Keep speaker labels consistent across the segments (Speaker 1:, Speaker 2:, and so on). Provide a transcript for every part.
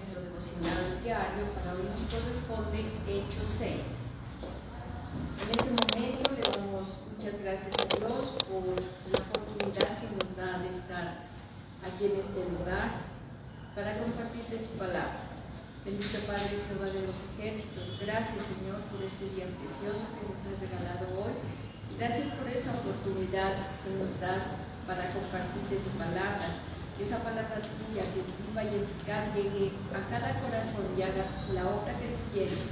Speaker 1: nuestro devocional diario. Para hoy nos corresponde Hechos 6. En este momento le damos muchas gracias a Dios por la oportunidad que nos da de estar aquí en este lugar para compartir de su palabra. Bendito Padre Jehová de los ejércitos, gracias Señor por este día precioso que nos has regalado hoy. Gracias por esa oportunidad que nos das para compartir de tu palabra. Que esa palabra tuya que es viva y eficaz llegue a cada corazón y haga la obra que tú quieres.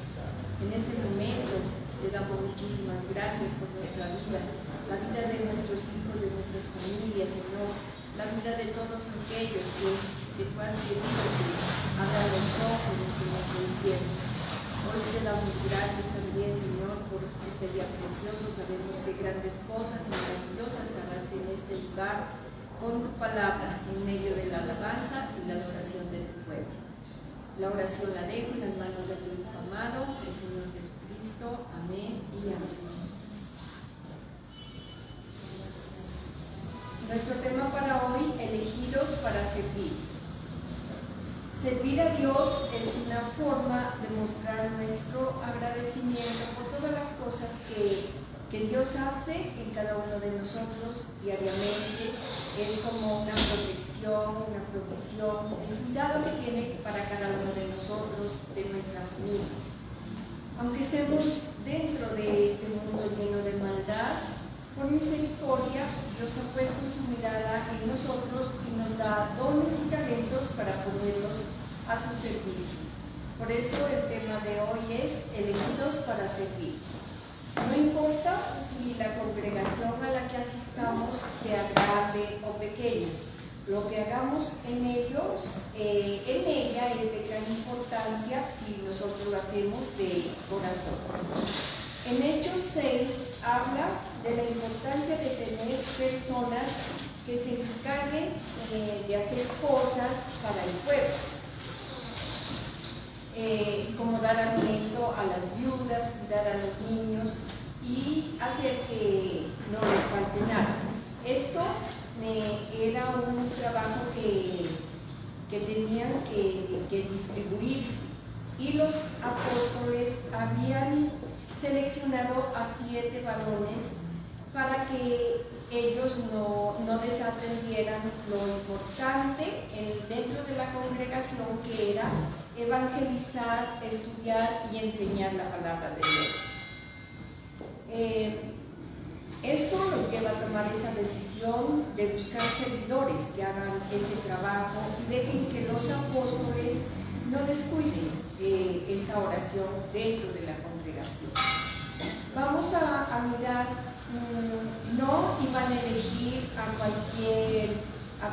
Speaker 1: En este momento te damos muchísimas gracias por nuestra vida, la vida de nuestros hijos, de nuestras familias, Señor, la vida de todos aquellos que tú has querido que abran los ojos, Señor, del cielo. Hoy te damos gracias también, Señor, por este día precioso. Sabemos que grandes cosas y maravillosas harás en este lugar con tu palabra en medio de la alabanza y la adoración de tu pueblo. La oración la dejo en las manos de tu Hijo amado, el Señor Jesucristo. Amén y amén. Nuestro tema para hoy, elegidos para servir. Servir a Dios es una forma de mostrar nuestro agradecimiento por todas las cosas que Dios hace en cada uno de nosotros diariamente. Es como una protección, una provisión, el cuidado que tiene para cada uno de nosotros, de nuestra familia. Aunque estemos dentro de este mundo lleno de maldad, por misericordia, Dios ha puesto su mirada en nosotros y nos da dones y talentos para ponerlos a su servicio. Por eso el tema de hoy es elegidos para servir. No importa si la congregación a la que asistamos sea grande o pequeña, lo que hagamos en ella es de gran importancia si nosotros lo hacemos de corazón. En Hechos 6 habla de la importancia de tener personas que se encarguen de hacer cosas para el pueblo. Como dar alimento a las viudas, cuidar a los niños y hacer que no les falte nada. Esto era un trabajo que tenían que distribuirse, y los apóstoles habían seleccionado a 7 varones para que ellos no desaprendieran lo importante dentro de la congregación, que era evangelizar, estudiar y enseñar la palabra de Dios. Esto lo lleva a tomar esa decisión de buscar servidores que hagan ese trabajo y dejen que los apóstoles no descuiden esa oración dentro de la congregación. Vamos a mirar, no iban a elegir a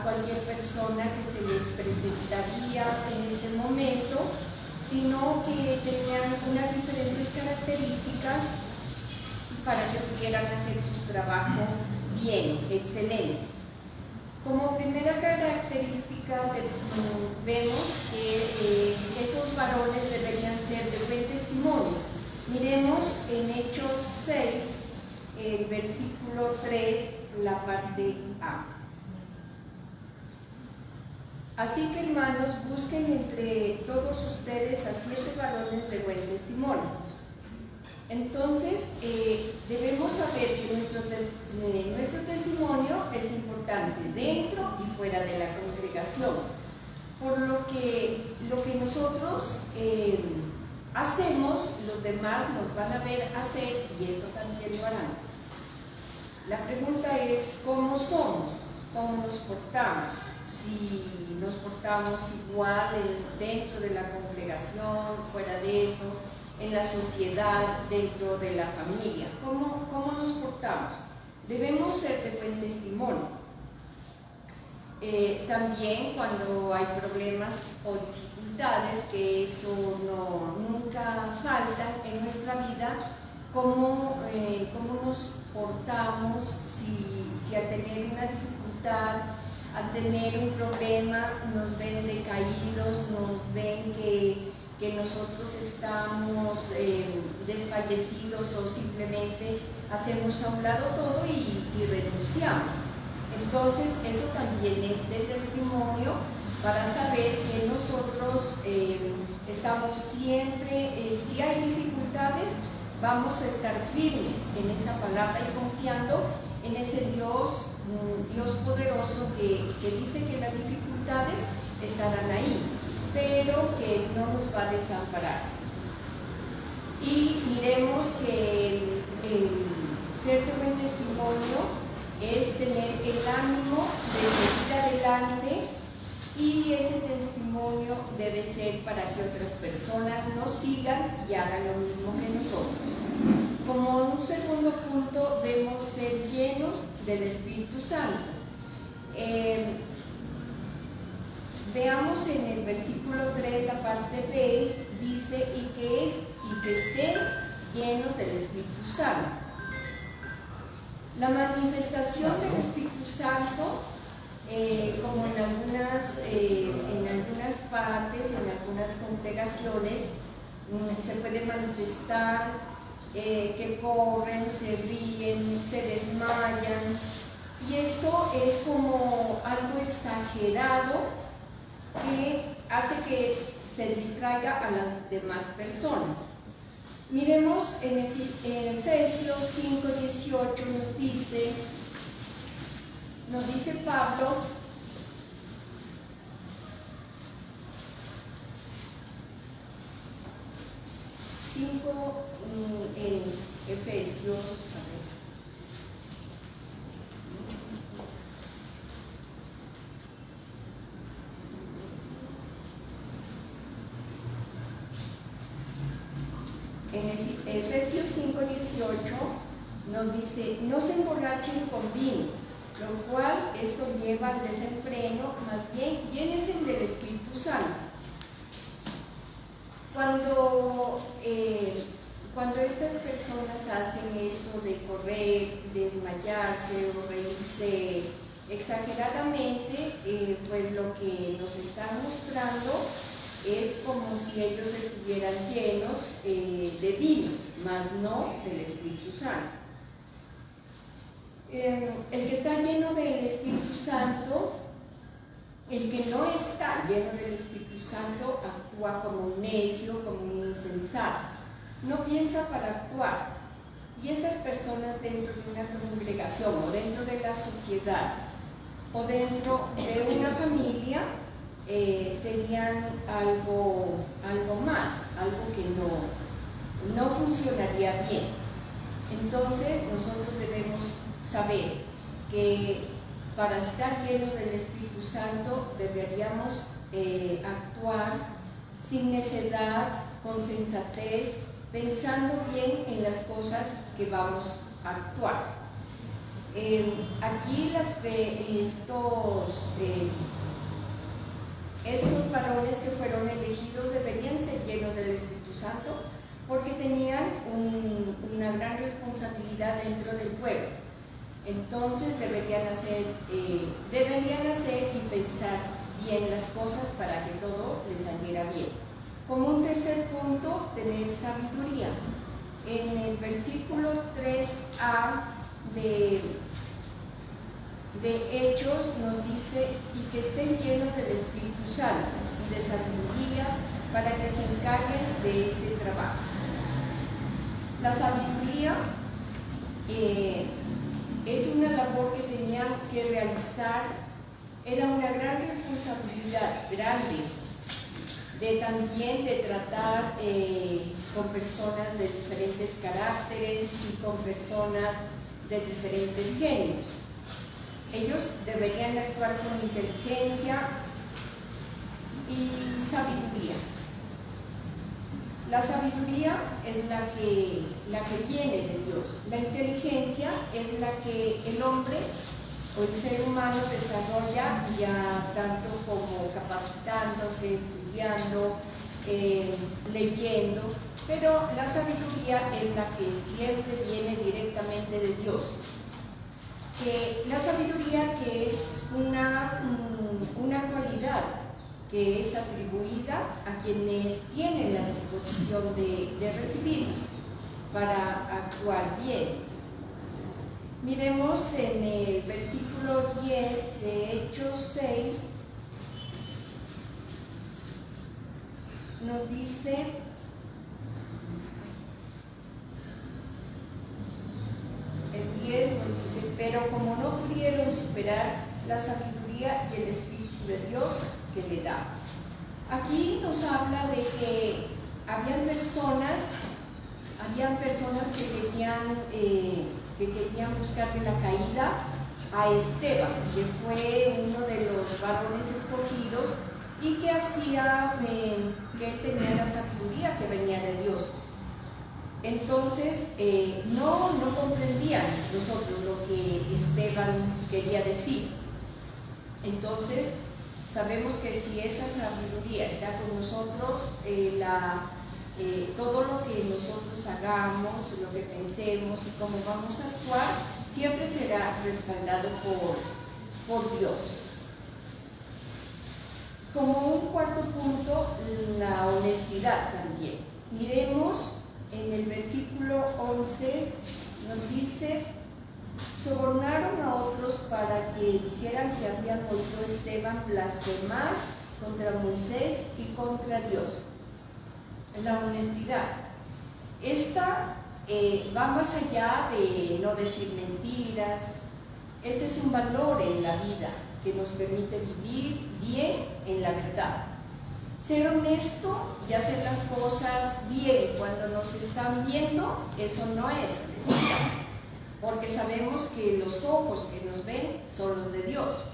Speaker 1: cualquier persona que se les presentaría en ese momento, sino que tenían unas diferentes características para que pudieran hacer su trabajo bien, excelente. Como primera característica vemos que esos varones deberían ser de buen testimonio. Miremos en Hechos 6, el versículo 3, la parte A. Así que, hermanos, busquen entre todos ustedes a 7 varones de buen testimonio. Entonces, debemos saber que nuestro testimonio es importante dentro y fuera de la congregación, por lo que nosotros hacemos, los demás nos van a ver hacer y eso también lo harán. La pregunta es: ¿cómo somos? ¿Cómo nos portamos? Si nos portamos igual dentro de la congregación, fuera de eso, en la sociedad, dentro de la familia. ¿Cómo nos portamos? Debemos ser de buen testimonio. También cuando hay problemas o dificultades, que eso nunca falta en nuestra vida, ¿cómo nos portamos si al tener una dificultad, al tener un problema, nos ven decaídos, nos ven que nosotros estamos desfallecidos o simplemente hacemos a un lado todo y renunciamos? Entonces, eso también es de testimonio para saber que nosotros estamos siempre, si hay dificultades, vamos a estar firmes en esa palabra y confiando en ese Dios, Dios poderoso que dice que las dificultades estarán ahí, pero que no nos va a desamparar. Y miremos que el ser de buen testimonio es tener el ánimo de seguir adelante, y ese testimonio debe ser para que otras personas nos sigan y hagan lo mismo que nosotros. Como un segundo punto, vemos ser llenos del Espíritu Santo. Veamos en el versículo 3, la parte B, dice, y que estén llenos del Espíritu Santo. La manifestación del Espíritu Santo, como en algunas partes, en algunas congregaciones, se puede manifestar que corren, se ríen, se desmayan, y esto es como algo exagerado que hace que se distraiga a las demás personas. Miremos en Efesios 5:18 nos dice Pablo, en Efesios, en Efesios 5:18 nos dice, no se emborrachen con vino, lo cual esto lleva al desenfreno, más bien llénense del Espíritu Santo. Cuando estas personas hacen eso de correr, desmayarse o reírse exageradamente, pues lo que nos están mostrando es como si ellos estuvieran llenos de vino, mas no del Espíritu Santo. El que está lleno del Espíritu Santo, el que no está lleno del Espíritu Santo, actúa como un necio, como un insensato. No piensa para actuar. Y estas personas dentro de una congregación o dentro de la sociedad o dentro de una familia serían algo mal, algo que no funcionaría bien. Entonces nosotros debemos saber que para estar llenos del Espíritu Santo deberíamos actuar sin necedad, con sensatez, pensando bien en las cosas que vamos a actuar. Aquí estos varones que fueron elegidos deberían ser llenos del Espíritu Santo porque tenían una gran responsabilidad dentro del pueblo. Entonces deberían hacer y pensar bien las cosas para que todo les saliera bien. Como un tercer punto, tener sabiduría. En el versículo 3a de Hechos nos dice, y que estén llenos del Espíritu Santo y de sabiduría para que se encarguen de este trabajo. La sabiduría es una labor que tenían que realizar, era una gran responsabilidad, grande, también de tratar con personas de diferentes caracteres y con personas de diferentes genios. Ellos deberían actuar con inteligencia y sabiduría. La sabiduría es la que viene de Dios. La inteligencia es la que el hombre o el ser humano desarrolla ya tanto como capacitándose, estudiando, leyendo, pero la sabiduría es la que siempre viene directamente de Dios. La sabiduría que es una cualidad que es atribuida a quienes tienen la disposición de recibirla para actuar bien. Miremos en el versículo 10 de Hechos 6. nos dice, el 10 nos dice, pero como no pudieron superar la sabiduría y el Espíritu de Dios que le da. Aquí nos habla de que habían personas que querían buscarle la caída a Esteban, que fue uno de los varones escogidos y que hacía que él tenía la sabiduría que venía de Dios. Entonces no comprendían nosotros lo que Esteban quería decir. Entonces sabemos que si esa sabiduría está con nosotros, todo lo que nosotros hagamos, lo que pensemos y cómo vamos a actuar, siempre será respaldado por Dios. Como un cuarto punto, la honestidad también. Miremos en el versículo 11, nos dice, sobornaron a otros para que dijeran que habían oído a Esteban blasfemar contra Moisés y contra Dios. La honestidad. Esta va más allá de no decir mentiras. Este es un valor en la vida que nos permite vivir bien en la verdad. Ser honesto y hacer las cosas bien cuando nos están viendo, eso no es honestidad, porque sabemos que los ojos que nos ven son los de Dios.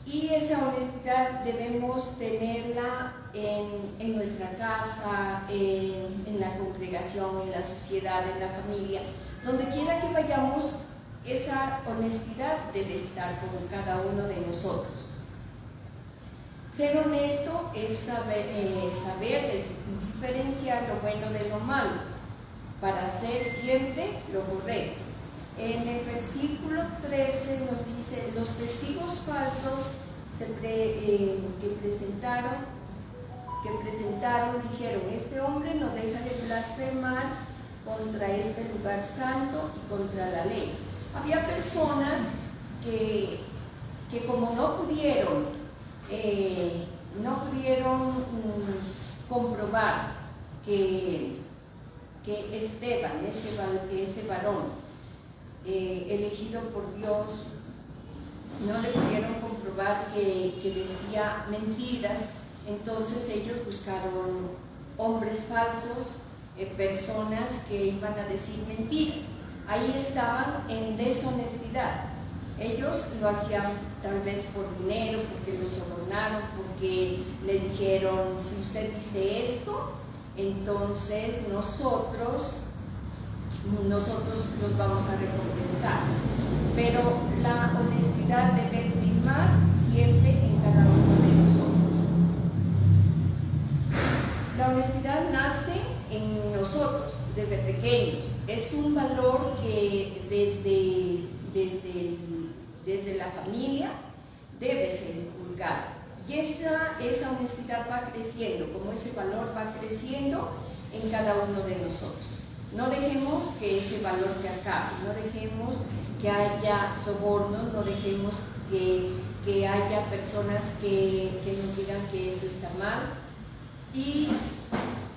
Speaker 1: Y esa honestidad debemos tenerla en nuestra casa, en la congregación, en la sociedad, en la familia. Donde quiera que vayamos, esa honestidad debe estar con cada uno de nosotros. Ser honesto es saber diferenciar lo bueno de lo malo, para hacer siempre lo correcto. En el versículo 13 nos dice, los testigos falsos que presentaron dijeron, este hombre no deja de blasfemar contra este lugar santo y contra la ley. Había personas que como no pudieron comprobar que Esteban, ese varón elegido por Dios, no le pudieron comprobar que decía mentiras, entonces ellos buscaron hombres falsos, personas que iban a decir mentiras. Ahí estaban en deshonestidad. Ellos lo hacían tal vez por dinero, porque lo sobornaron, porque le dijeron, si usted dice esto, entonces nosotros los vamos a recompensar. Pero la honestidad debe primar siempre en cada uno de nosotros. La honestidad nace en nosotros desde pequeños. Es un valor que desde la familia debe ser inculcado. Y esa honestidad va creciendo, como ese valor va creciendo en cada uno de nosotros. No dejemos que ese valor se acabe, no dejemos que haya sobornos, no dejemos que haya personas que nos digan que eso está mal y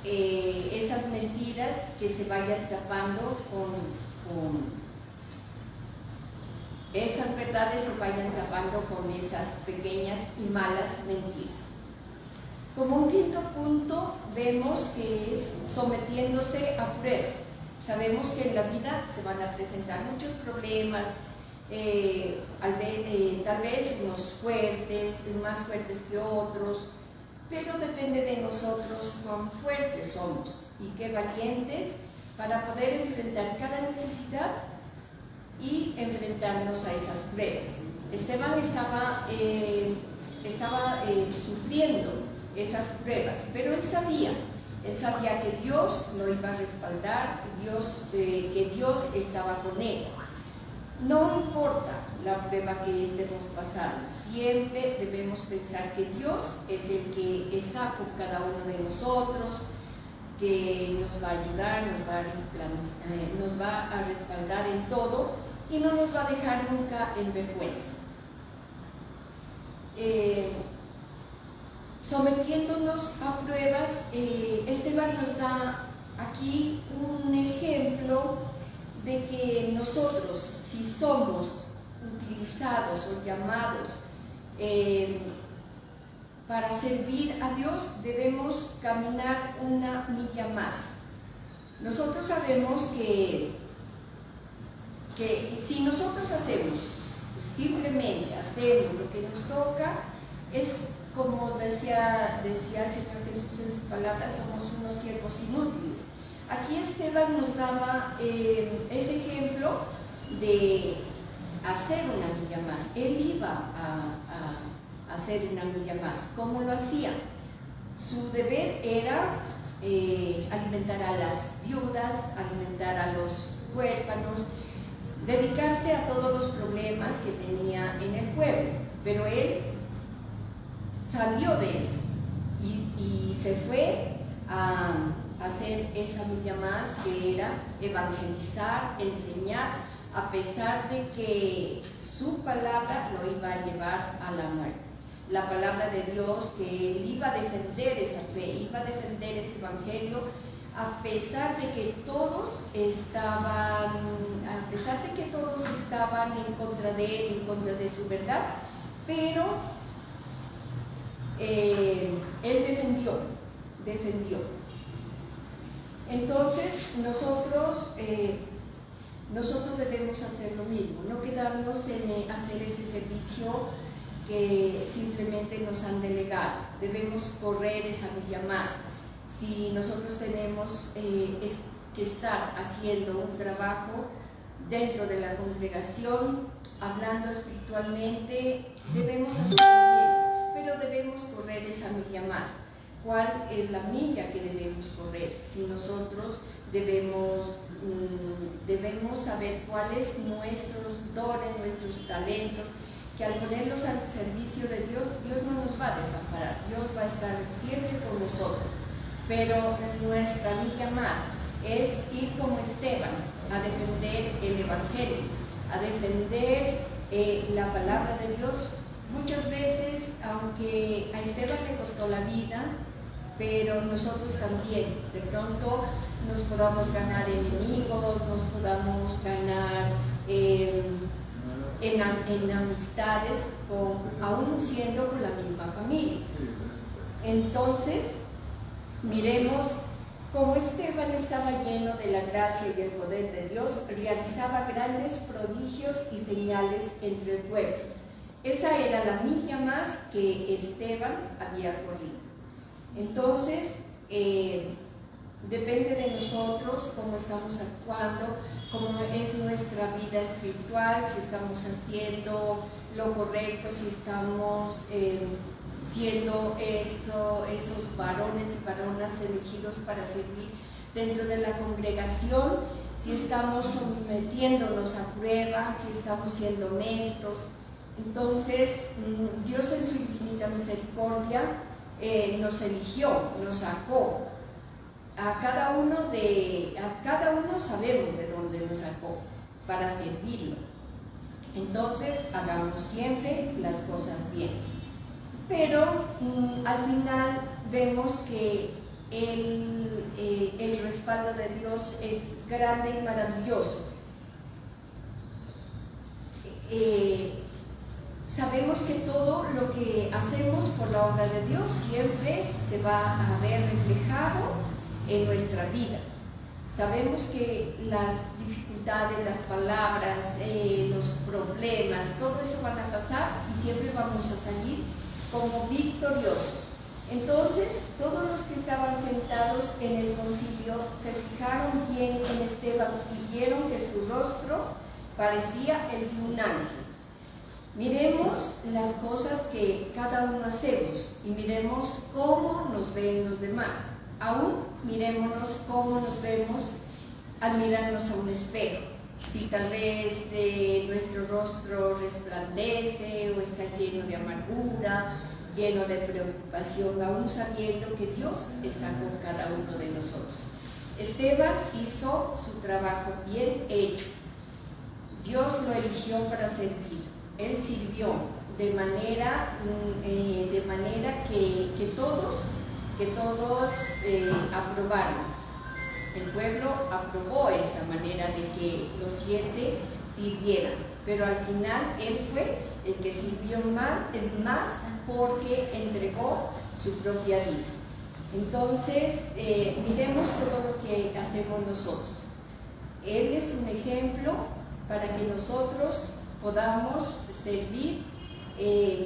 Speaker 1: esas mentiras que se vayan tapando esas verdades se vayan tapando con esas pequeñas y malas mentiras. Como un quinto punto, vemos que es sometiéndose a prueba. Sabemos que en la vida se van a presentar muchos problemas, tal vez unos fuertes, más fuertes que otros, pero depende de nosotros cuán fuertes somos y qué valientes para poder enfrentar cada necesidad y enfrentarnos a esas pruebas. Esteban estaba sufriendo esas pruebas, pero él sabía que Dios lo iba a respaldar, que Dios estaba con él. No importa la prueba que estemos pasando, siempre debemos pensar que Dios es el que está con cada uno de nosotros, que nos va a ayudar, nos va a respaldar en todo y no nos va a dejar nunca en vergüenza. Sometiéndonos a pruebas Esteban nos da aquí un ejemplo de que nosotros, si somos utilizados o llamados para servir a Dios, debemos caminar una milla más. Nosotros sabemos que si nosotros simplemente hacemos lo que nos toca, es como decía el Señor Jesús en sus palabras, somos unos siervos inútiles. Aquí Esteban nos daba ese ejemplo de hacer una milla más. Él iba a hacer una milla más. ¿Cómo lo hacía? Su deber era alimentar a las viudas, alimentar a los huérfanos, dedicarse a todos los problemas que tenía en el pueblo. Pero él salió de eso y se fue a hacer esa milla más, que era evangelizar, enseñar, a pesar de que su palabra lo iba a llevar a la muerte. La palabra de Dios, que él iba a defender esa fe, iba a defender ese evangelio, a pesar de que todos estaban en contra de él, en contra de su verdad, pero él defendió. Entonces nosotros debemos hacer lo mismo, no quedarnos en hacer ese servicio que simplemente nos han delegado. Debemos correr esa milla más. Si nosotros tenemos que estar haciendo un trabajo dentro de la congregación, hablando espiritualmente, debemos hacerlo bien, pero debemos correr esa milla más. ¿Cuál es la milla que debemos correr? Si nosotros debemos saber cuáles nuestros dones, nuestros talentos, que al ponerlos al servicio de Dios, Dios no nos va a desamparar, Dios va a estar siempre con nosotros. Pero nuestra milla más es ir como Esteban a defender el evangelio, a defender la palabra de Dios. Muchas veces, aunque a Esteban le costó la vida, pero nosotros también de pronto nos podamos ganar enemigos, nos podamos ganar en amistades, aún siendo con la misma familia. Entonces, miremos cómo Esteban estaba lleno de la gracia y del poder de Dios, realizaba grandes prodigios y señales entre el pueblo. Esa era la milla más que Esteban había corrido. Entonces, depende de nosotros cómo estamos actuando, cómo es nuestra vida espiritual, si estamos haciendo lo correcto, si estamos siendo esos varones y varonas elegidos para servir dentro de la congregación, si estamos sometiéndonos a prueba, si estamos siendo honestos. Entonces, Dios en su infinita misericordia nos eligió, nos sacó. A cada uno sabemos de dónde nos sacó para servirlo. Entonces, hagamos siempre las cosas bien. Pero al final vemos que el respaldo de Dios es grande y maravilloso. Sabemos que todo lo que hacemos por la obra de Dios siempre se va a ver reflejado en nuestra vida. Sabemos que las dificultades, las palabras, los problemas, todo eso van a pasar y siempre vamos a salir como victoriosos. Entonces, todos los que estaban sentados en el concilio se fijaron bien en Esteban y vieron que su rostro parecía el de un ángel. Miremos las cosas que cada uno hacemos y miremos cómo nos ven los demás. Aún mirémonos cómo nos vemos al mirarnos a un espejo. Si tal vez nuestro rostro resplandece o está lleno de amargura, lleno de preocupación, aún sabiendo que Dios está con cada uno de nosotros. Esteban hizo su trabajo bien hecho. Dios lo eligió para servir. Él sirvió de manera que todos que todos aprobaron. El pueblo aprobó esta manera de que los 7 sirvieran, pero al final él fue el que sirvió más porque entregó su propia vida. Entonces, miremos todo lo que hacemos nosotros. Él es un ejemplo para que nosotros podamos servir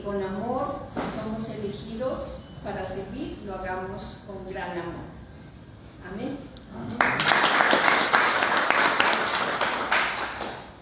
Speaker 1: con amor. Si somos elegidos para servir, lo hagamos con gran amor. Amén.